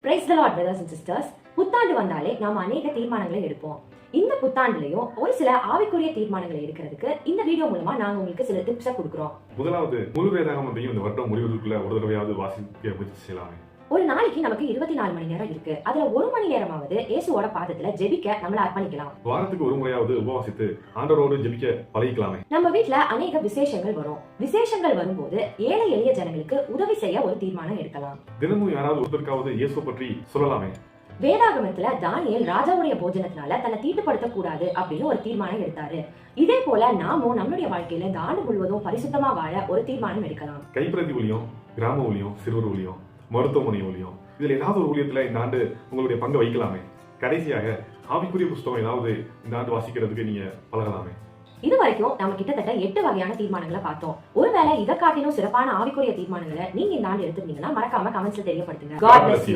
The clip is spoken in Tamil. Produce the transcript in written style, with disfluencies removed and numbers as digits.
Praise the Lord brothers and sisters. புத்தாண்டு வந்தாலே நாம் அநேக தீர்மானங்களை எடுப்போம். இந்த புத்தாண்டுலயும் ஒரு சில ஆவிக்குரிய தீர்மானங்களை எடுக்கிறதுக்கு இந்த வீடியோ மூலமா நாங்க உங்களுக்கு சில டிப்ஸை கொடுக்குறோம். முதலாவது, முழு வேதாகமத்தையும் இந்த வருடம் முடிவதற்குள்ள ஒரு தடவையாவது வாசிக்க முயற்சி செய்யலாமே. ஒரு நாளைக்கு நமக்கு 24 மணி நேரம் இருக்கு. அதுல 1 மணி நேரமாவது இயேசுவோட பாதத்துல ஜெபிக்க நம்மள அர்ப்பணிக்கலாம். வாரத்துக்கு ஒரு முறையாவது உபவாசித்து ஆண்டவரோடு ஜெபிக்க பழகிக்கலாமே. நம்ம வீட்ல அநேக விசேஷங்கள் வரும். விசேஷங்கள் வரும்போது ஏழை எளிய ஜனங்களுக்கு உதவி செய்ய ஒரு தீர்மானம் எடுக்கலாம். தினமும் யாராவது ஒருத்தருக்காவது இயேசு பற்றி சொல்லலாமே. வேதாகமத்துல தானியேல் ராஜாவுடைய போஜனத்தினால தன்னை தீட்டுப்படுத்த கூடாது அப்படின்னு ஒரு தீர்மானம் எடுத்தாரு. இதே போல நாமும் நம்மளுடைய வாழ்க்கையில இந்த ஆண்டு முழுவதும் பரிசுத்தமா வாழ ஒரு தீர்மானம் எடுக்கலாம். கைப்பிரதி ஊழியம், கிராம ஊழியம், சிறுவர் ஊழியம், மருத்துவமனை ஊழியம், இதுல ஏதாவது ஒரு ஊழியத்துல இந்த ஆண்டு உங்களுடைய பங்கு வைக்கலாமே. கடைசியாக ஆவிக்குரிய புஸ்தகம் ஏதாவது இந்த ஆண்டு வாசிக்கிறதுக்கு நீங்க பழகலாமே. இது வரைக்கும் நம்ம கிட்டத்தட்ட 8 வகையான தீர்மானங்களை பார்த்தோம். ஒருவேளை இதை காட்டிலும் சிறப்பான ஆவிக்குரிய தீர்மானங்களை நீங்க இந்த ஆண்டு எடுத்துருந்தீங்கன்னா மறக்காம கமெண்ட்ஸ்ல தெரியப்படுத்துங்க. God bless you.